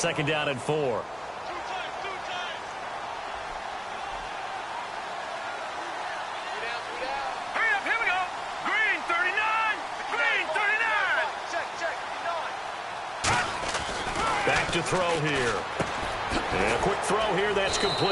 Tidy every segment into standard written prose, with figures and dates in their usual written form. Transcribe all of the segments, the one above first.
Second down and 4. Back to throw here. And a quick throw here, that's complete.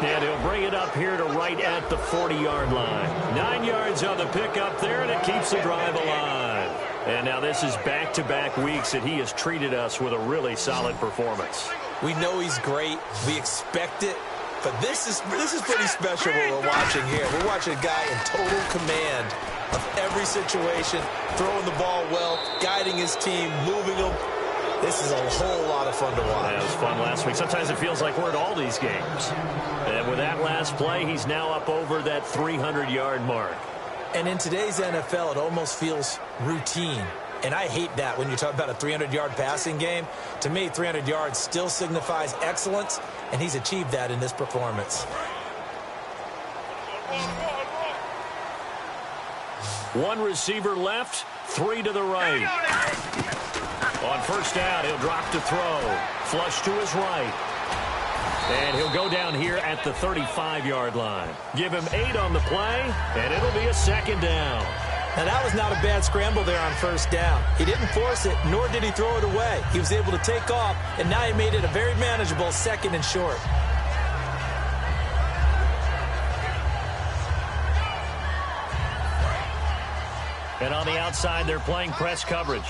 And he'll bring it up here to right at the 40-yard line. 9 yards on the pickup there, and it keeps the drive alive. And now this is back-to-back weeks that he has treated us with a really solid performance. We know he's great. We expect it. But this is pretty special what we're watching here. We're watching a guy in total command of every situation, throwing the ball well, guiding his team, moving them. This is a whole lot of fun to watch. Yeah, it was fun last week. Sometimes it feels like we're at all these games. And with that last play, he's now up over that 300-yard mark. And in today's NFL, it almost feels routine. And I hate that when you talk about a 300-yard passing game. To me, 300 yards still signifies excellence, and he's achieved that in this performance. One receiver left, 3 to the right. On first down, he'll drop to throw. Flush to his right. And he'll go down here at the 35-yard line. Give him 8 on the play, and it'll be a second down. Now, that was not a bad scramble there on first down. He didn't force it, nor did he throw it away. He was able to take off, and now he made it a very manageable second and short. And on the outside, they're playing press coverage.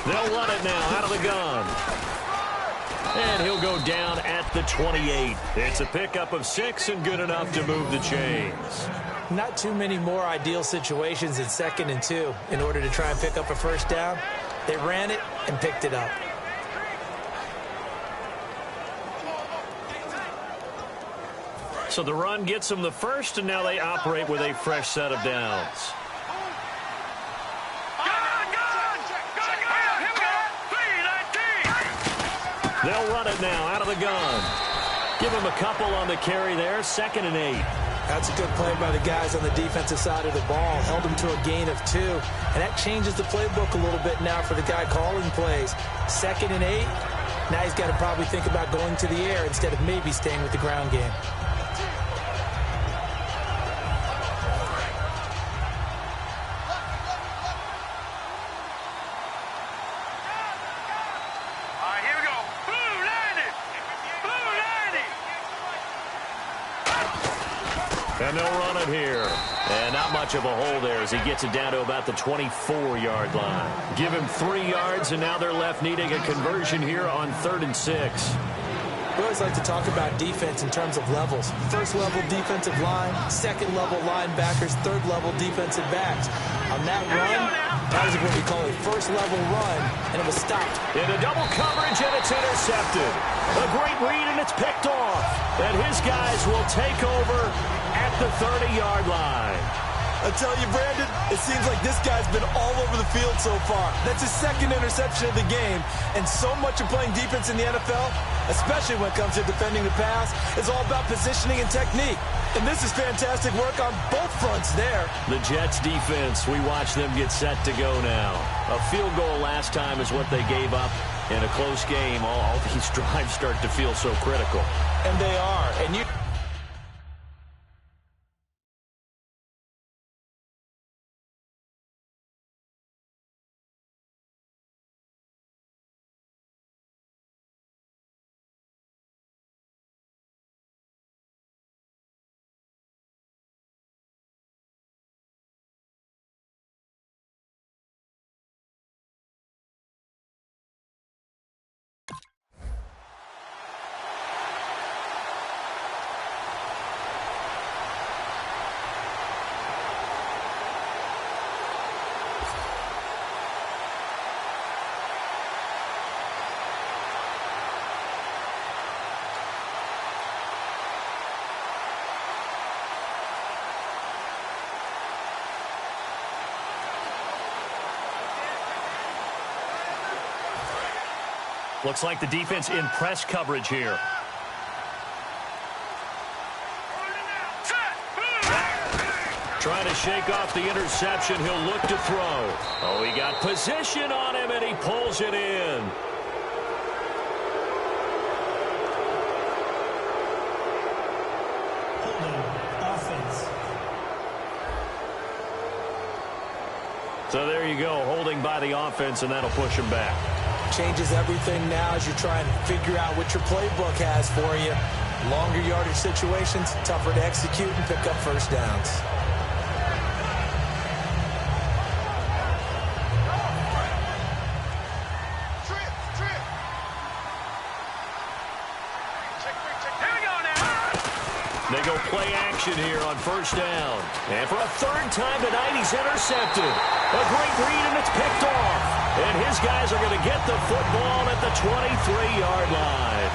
They'll run it now out of the gun. And he'll go down at the 28. It's a pickup of 6 and good enough to move the chains. Not too many more ideal situations in 2nd and 2 in order to try and pick up a first down. They ran it and picked it up. So the run gets them the first, and now they operate with a fresh set of downs. They'll run it now out of the gun. Give him a couple on the carry there. 2nd and 8. That's a good play by the guys on the defensive side of the ball. Held him to a gain of 2. And that changes the playbook a little bit now for the guy calling plays. 2nd and 8. Now he's got to probably think about going to the air instead of maybe staying with the ground game. And they'll run it here. And not much of a hole there as he gets it down to about the 24-yard line. Give him 3 yards, and now they're left needing a conversion here on 3rd and 6. We always like to talk about defense in terms of levels. First-level defensive line, second-level linebackers, third-level defensive backs. On that run, that was what we call a first-level run, and it was stopped. Into double coverage, and it's intercepted. A great read, and it's picked off. And his guys will take over at the 30-yard line. I tell you, Brandon, it seems like this guy's been all over the field so far. That's his 2nd interception of the game. And so much of playing defense in the NFL, especially when it comes to defending the pass, is all about positioning and technique. And this is fantastic work on both fronts there. The Jets defense, we watch them get set to go now. A field goal last time is what they gave up. In a close game, all these drives start to feel so critical. And they are. And you... Looks like the defense in press coverage here. Trying to shake off the interception. He'll look to throw. Oh, he got position on him, and he pulls it in. So there you go, holding by the offense, and that'll push him back. Changes everything now as you try and figure out what your playbook has for you. Longer yardage situations, tougher to execute and pick up first downs. They go play action here on first down. And for a third time tonight, he's intercepted. A great read, and it's picked off. And his guys are going to get the football at the 23-yard line.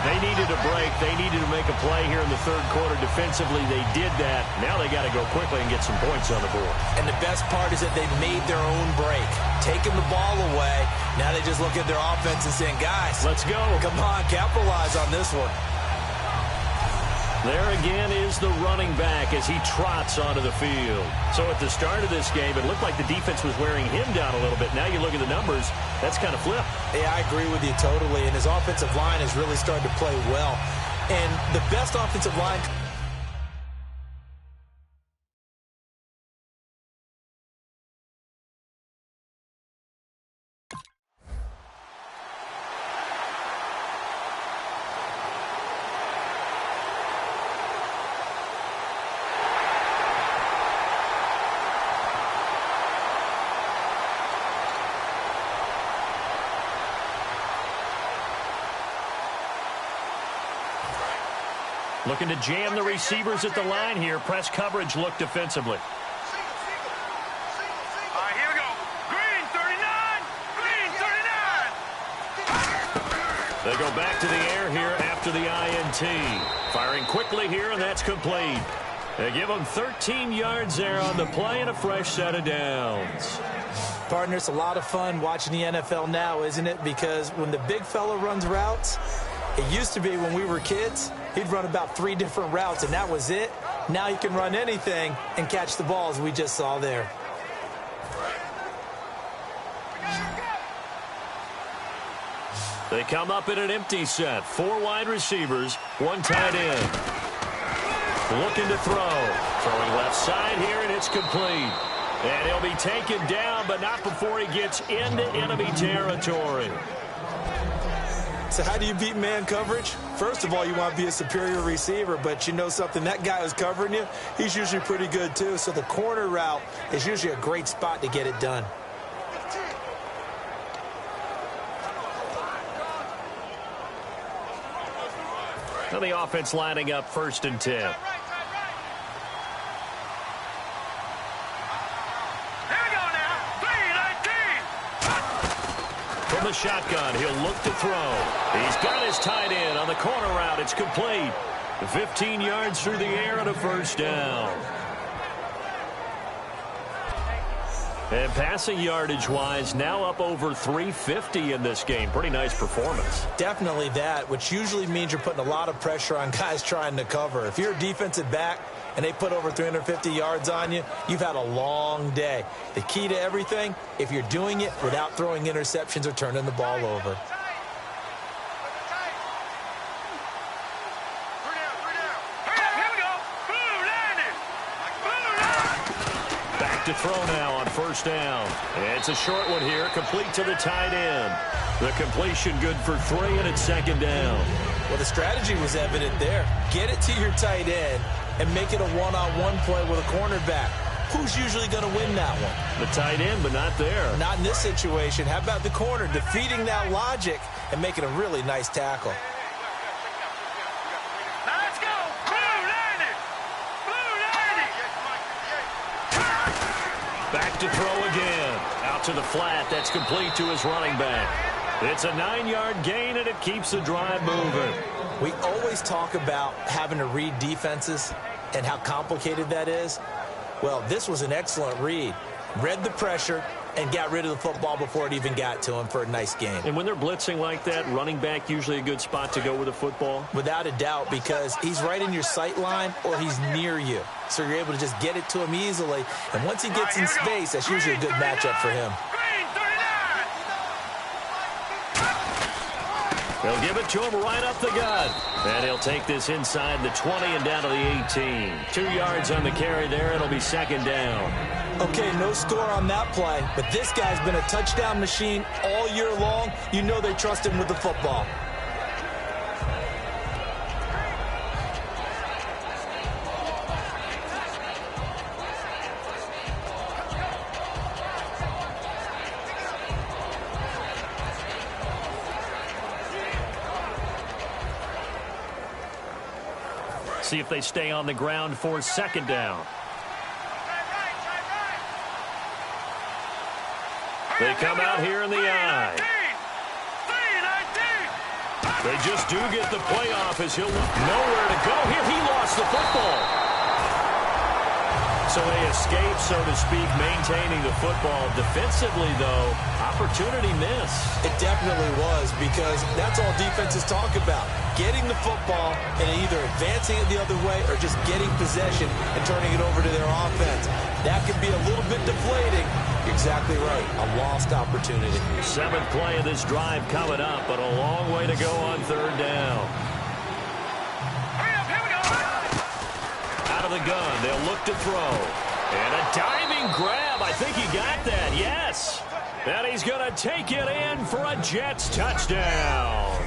They needed a break. They needed to make a play here in the third quarter. Defensively, they did that. Now they got to go quickly and get some points on the board. And the best part is that they made their own break. Taking the ball away. Now they just look at their offense and saying, guys, let's go. Come on, capitalize on this one. There again is the running back as he trots onto the field. So at the start of this game, it looked like the defense was wearing him down a little bit. Now you look at the numbers, that's kind of flipped. Yeah, I agree with you totally. And his offensive line has really started to play well. And the best offensive line... Looking to jam the receivers at the line here. Press coverage look defensively. All right, here we go. Green 39. Green 39. They go back to the air here after the INT. Firing quickly here, and that's complete. They give them 13 yards there on the play and a fresh set of downs. Partner, it's a lot of fun watching the NFL now, isn't it? Because when the big fella runs routes, it used to be when we were kids, he'd run about 3 different routes, and that was it. Now he can run anything and catch the ball, as we just saw there. They come up in an empty set. 4 wide receivers, 1 tight end. Looking to throw. Throwing left side here, and it's complete. And he'll be taken down, but not before he gets into enemy territory. So how do you beat man coverage? First of all, you want to be a superior receiver, but you know something, that guy who's covering you, he's usually pretty good too. So the corner route is usually a great spot to get it done. Now the offense lining up 1st and 10. From the shotgun, he'll look to throw. He's got his tight end on the corner route. It's complete. 15 yards through the air and a first down. And passing yardage-wise, now up over 350 in this game. Pretty nice performance. Definitely that, which usually means you're putting a lot of pressure on guys trying to cover. If you're a defensive back and they put over 350 yards on you, you've had a long day. The key to everything, if you're doing it without throwing interceptions or turning the ball over. To throw now on first down. It's a short one here, complete to the tight end. The completion good for 3, and it's 2nd down. Well, the strategy was evident there. Get it to your tight end and make it a one-on-one play with a cornerback. Who's usually going to win that one? The tight end, but not there. Not in this situation. How about the corner defeating that logic and making a really nice tackle? Back to throw again. Out to the flat. That's complete to his running back. It's a 9-yard gain, and it keeps the drive moving. We always talk about having to read defenses and how complicated that is. Well, this was an excellent read. Read the pressure and got rid of the football before it even got to him for a nice gain. And when they're blitzing like that, running back usually a good spot to go with the football? Without a doubt, because he's right in your sight line or he's near you. So you're able to just get it to him easily. And once he gets in space, that's usually a good matchup for him. They'll give it to him right up the gut. And he'll take this inside the 20 and down to the 18. 2 yards on the carry there. It'll be second down. Okay, no score on that play, but this guy's been a touchdown machine all year long. You know they trust him with the football. See if they stay on the ground for second down. They come out here in the eye. They just do get the play off as he'll nowhere to go here. He lost the football. So they escape, so to speak, maintaining the football. Defensively, though, opportunity miss. It definitely was, because that's all defenses talk about. Getting the football and either advancing it the other way or just getting possession and turning it over to their offense. That can be a little bit deflating. You're exactly right. A lost opportunity. 7th play of this drive coming up, but a long way to go on third down. Out of the gun, they'll look to throw. And a diving grab. I think he got that, yes. And he's going to take it in for a Jets touchdown.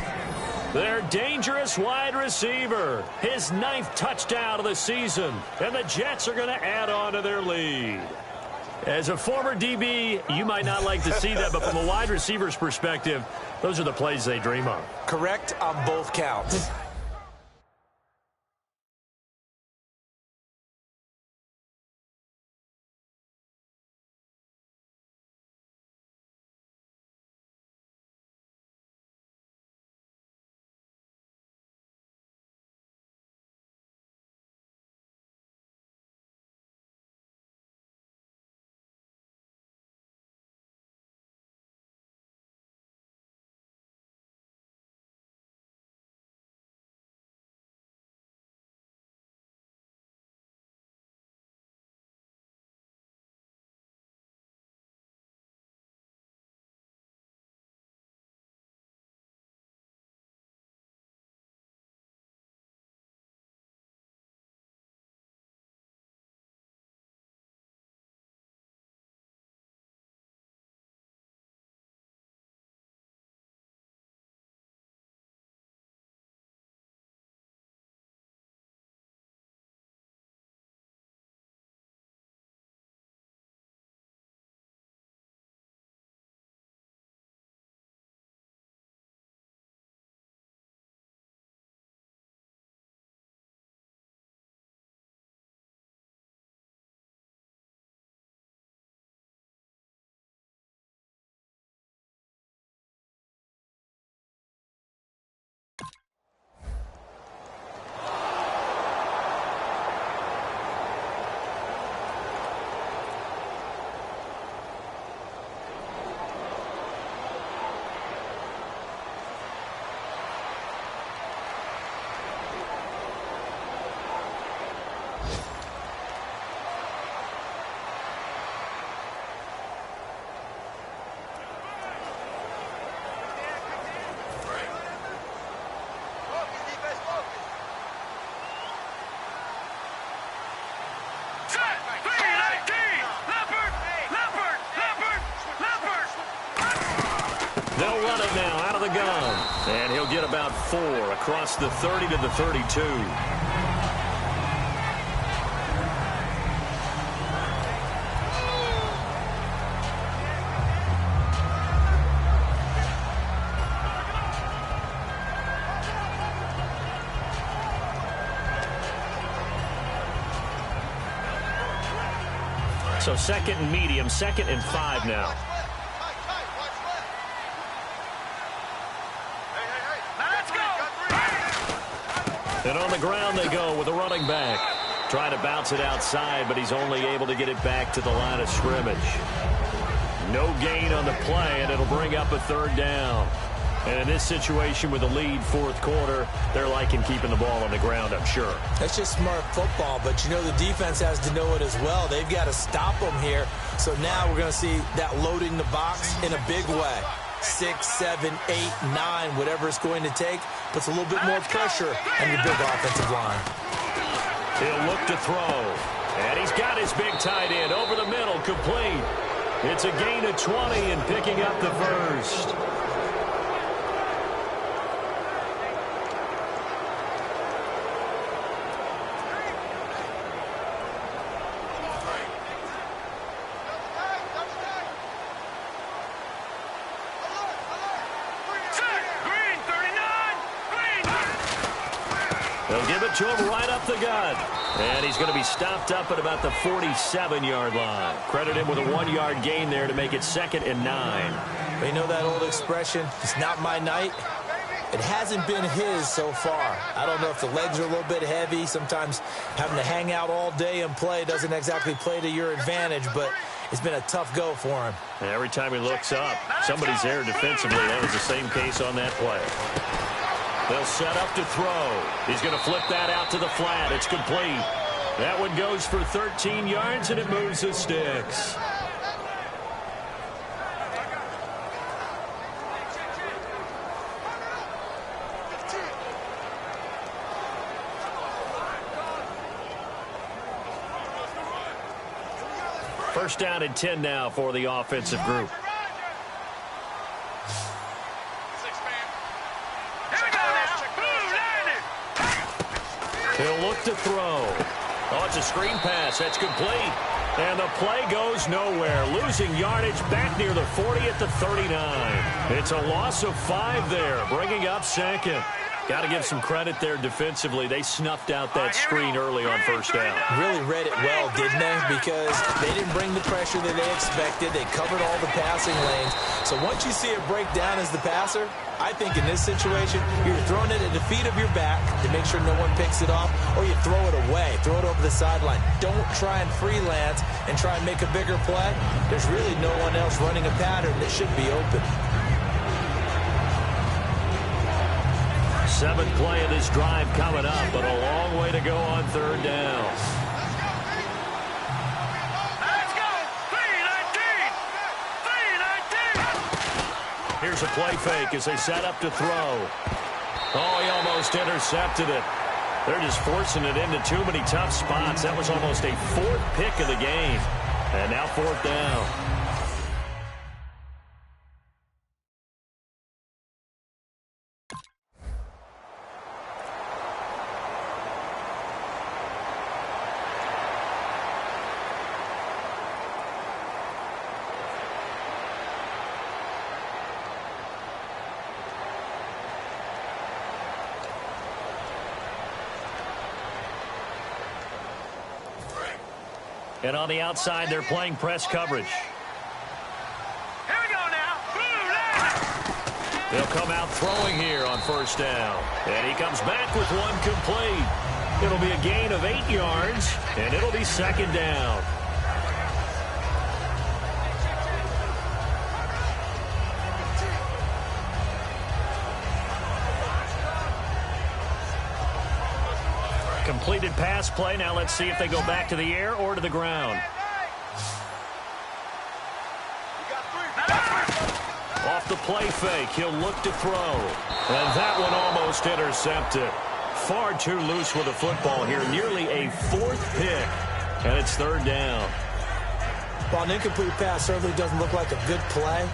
Their dangerous wide receiver. His 9th touchdown of the season. And the Jets are going to add on to their lead. As a former DB, you might not like to see that, but from a wide receiver's perspective, those are the plays they dream of. Correct on both counts. They'll run it now out of the gun. And he'll get about 4 across the 30 to the 32. So 2nd and medium, 2nd and 5 now. And on the ground they go with the running back. Trying to bounce it outside, but he's only able to get it back to the line of scrimmage. No gain on the play, and it'll bring up a third down. And in this situation with a lead fourth quarter, they're liking keeping the ball on the ground, I'm sure. That's just smart football, but you know the defense has to know it as well. They've got to stop them here. So now we're going to see that loading the box in a big way. 6, 7, 8, 9, whatever it's going to take, puts a little bit more pressure on your big offensive line. He'll look to throw. And he's got his big tight end over the middle, complete. It's a gain of 20 and picking up the first. They'll give it to him right up the gut. And he's going to be stopped up at about the 47-yard line. Credit him with a 1-yard gain there to make it 2nd and 9. You know that old expression, it's not my night? It hasn't been his so far. I don't know if the legs are a little bit heavy. Sometimes having to hang out all day and play doesn't exactly play to your advantage, but it's been a tough go for him. And every time he looks up, somebody's there defensively. That was the same case on that play. They'll set up to throw. He's going to flip that out to the flat. It's complete. That one goes for 13 yards, and it moves the sticks. First down and 10 now for the offensive group. He'll look to throw. Oh, it's a screen pass. That's complete. And the play goes nowhere. Losing yardage back near the 40 at the 39. It's a loss of 5 there, bringing up 2nd. Got to give some credit there defensively. They snuffed out that screen early on first down. Really read it well, didn't they? Because they didn't bring the pressure that they expected. They covered all the passing lanes. So once you see it break down as the passer, I think in this situation, you're throwing it at the feet of your back to make sure no one picks it off, or you throw it away, throw it over the sideline. Don't try and freelance and try and make a bigger play. There's really no one else running a pattern that should be open. 7th play of this drive coming up, but a long way to go on third down. Let's go! 3-19! Here's a play fake as they set up to throw. Oh, he almost intercepted it. They're just forcing it into too many tough spots. That was almost a 4th pick of the game. And now 4th down. And on the outside, they're playing press coverage. Here we go now. They'll come out throwing here on first down. And he comes back with one complete. It'll be a gain of 8 yards, and it'll be 2nd down. Completed pass play. Now let's see if they go back to the air or to the ground. Off the play fake, he'll look to throw. And that one almost intercepted. Far too loose with the football here. Nearly a 4th pick. And it's 3rd down. Well, an incomplete pass certainly doesn't look like a good play.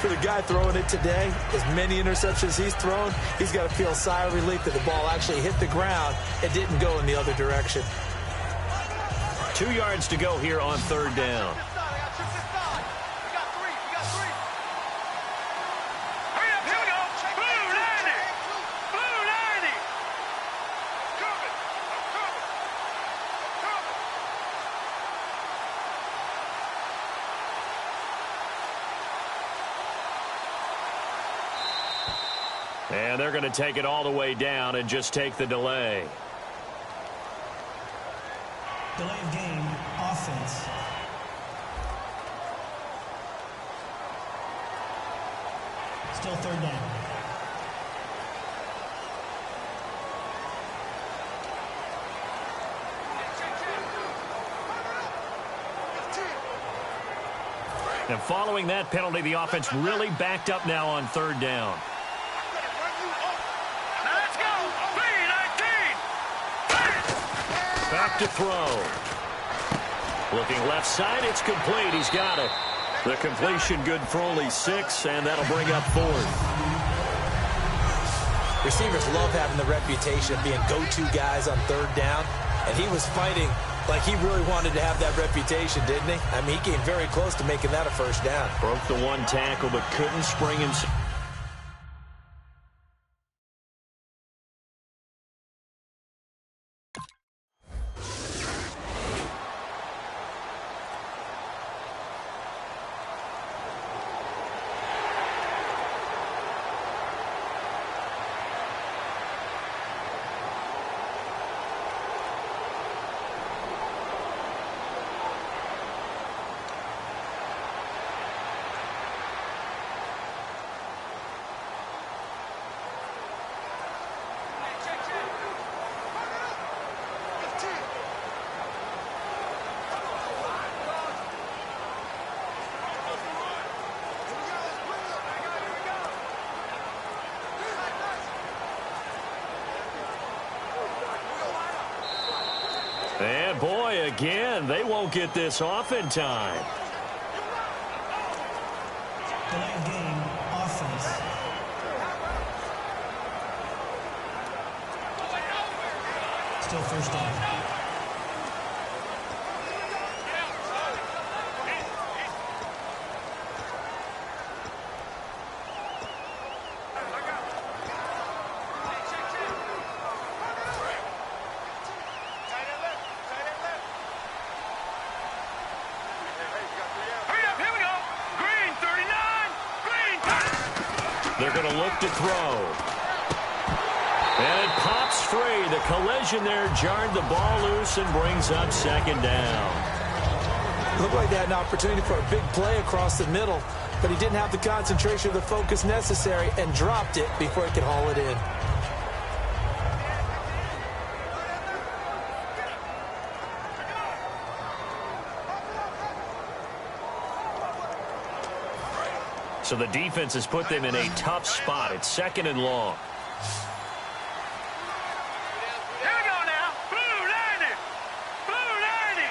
For the guy throwing it today, as many interceptions he's thrown, he's got to feel a sigh of relief that the ball actually hit the ground and didn't go in the other direction. 2 yards to go here on 3rd down. And they're going to take it all the way down and just take the delay. Delay of game, offense. Still third down. And following that penalty, the offense really backed up now on third down. Let's go. 3-19. Back to throw. Looking left side, it's complete. He's got it. The completion good for only 6, and that'll bring up 4th. Receivers love having the reputation of being go-to guys on third down, and he was fighting like he really wanted to have that reputation, didn't he? I mean, he came very close to making that a first down. Broke the one tackle, but couldn't spring himself. And boy, again, they won't get this off in time. Delay game, offense. Still first down. They're going to look to throw. And it pops free. The collision there jarred the ball loose and brings up second down. Looked like they had an opportunity for a big play across the middle, but he didn't have the concentration or the focus necessary and dropped it before he could haul it in. So the defense has put them in a tough spot. It's 2nd and long. Here we go now. Blue 90. Blue 90.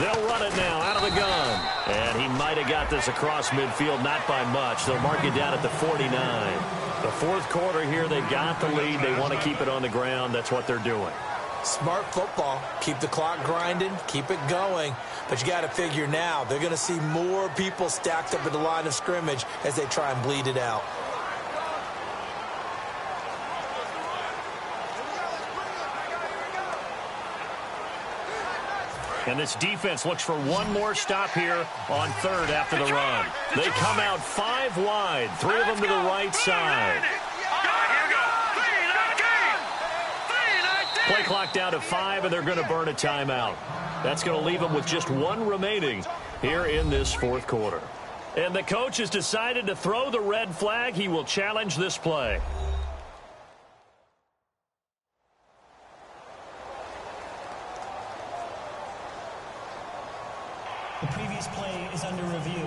They'll run it now out of the gun. And he might have got this across midfield, not by much. They'll mark it down at the 49. The 4th quarter here, they've got the lead. They want to keep it on the ground. That's what they're doing. Smart football. Keep the clock grinding. Keep it going. But you got to figure now, they're going to see more people stacked up at the line of scrimmage as they try and bleed it out. And this defense looks for one more stop here on 3rd after the run. They come out 5 wide, 3 of them to the right side. Play clock down to 5, and they're going to burn a timeout. That's going to leave them with just 1 remaining here in this 4th quarter. And the coach has decided to throw the red flag. He will challenge this play. The previous play is under review.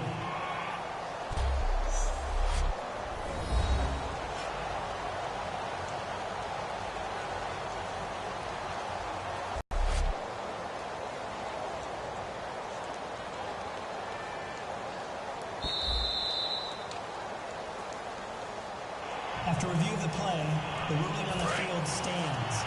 After review of the play, the ruling on the field stands.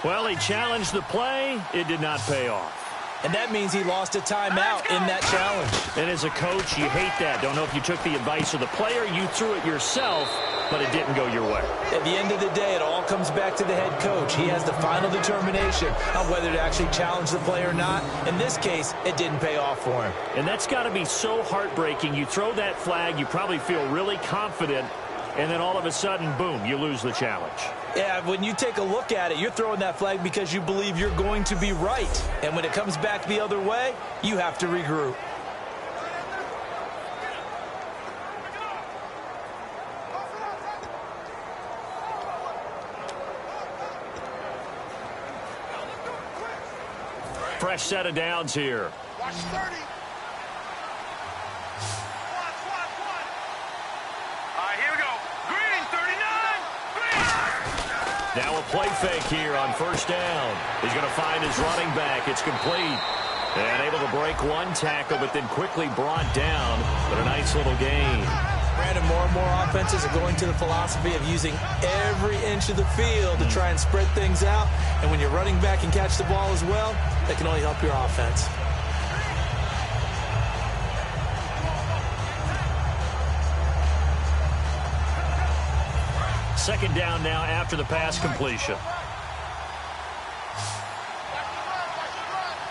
Well, he challenged the play. It did not pay off. And that means he lost a timeout in that challenge. And as a coach, you hate that. Don't know if you took the advice of the player, you threw it yourself, but it didn't go your way. At the end of the day, it all comes back to the head coach. He has the final determination on whether to actually challenge the play or not. In this case, it didn't pay off for him. And that's got to be so heartbreaking. You throw that flag, you probably feel really confident, and then all of a sudden, boom, you lose the challenge. Yeah, when you take a look at it, you're throwing that flag because you believe you're going to be right. And when it comes back the other way, you have to regroup. Fresh set of downs here. Watch 30. Here we go. Green, 39. Green. Now a play fake here on first down. He's going to find his running back. It's complete. And able to break one tackle, but then quickly brought down. But a nice little gain. Brandon, more and more offenses are going to the philosophy of using every inch of the field to try and spread things out. And when you're running back and catch the ball as well, that can only help your offense. Second down now after the pass completion.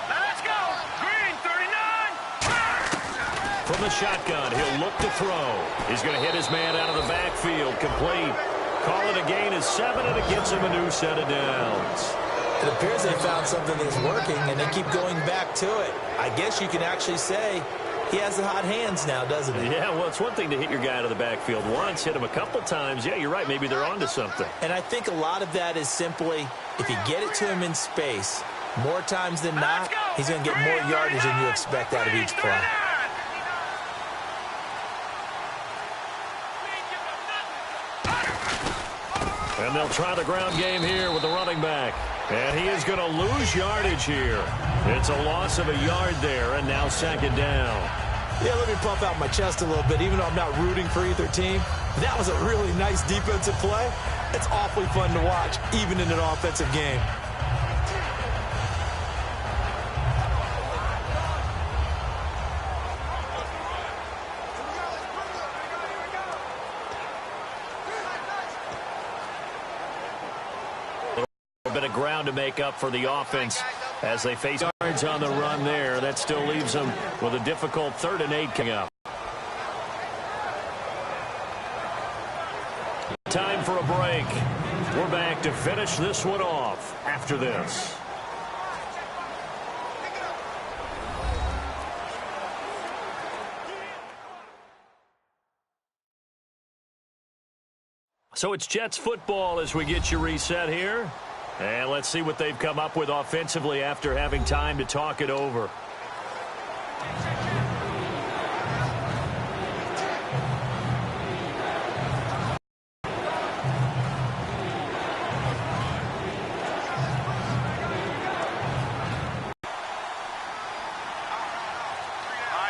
Let's go. Green, 39. From the shotgun, he'll look to throw. He's going to hit his man out of the backfield. Complete. Call it a gain of 7, and it gets him a new set of downs. It appears they found something that's working, and they keep going back to it. I guess you can actually say he has the hot hands now, doesn't he? Yeah, well, it's one thing to hit your guy out of the backfield once, hit him a couple times. Yeah, you're right. Maybe they're onto something. And I think a lot of that is simply if you get it to him in space, more times than not, he's going to get more yardage than you expect out of each play. And they'll try the ground game here with the running back. And he is going to lose yardage here. It's a loss of a yard there, and now second down. Yeah, let me puff out my chest a little bit, even though I'm not rooting for either team. That was a really nice defensive play. It's awfully fun to watch, even in an offensive game. A bit of ground to make up for the offense as they face yards on the run there. That still leaves them with a difficult 3rd and 8 coming up. Time for a break. We're back to finish this one off after this. So it's Jets football as we get you reset here. And let's see what they've come up with offensively after having time to talk it over.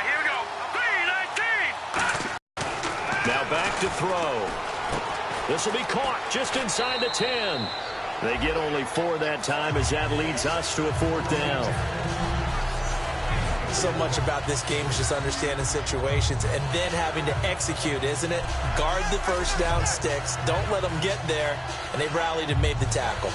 Here we go. 3-19. Now back to throw. This will be caught just inside the 10. They get only 4 that time as that leads us to a 4th down. So much about this game is just understanding situations and then having to execute, isn't it? Guard the first down sticks. Don't let them get there. And they rallied and made the tackle.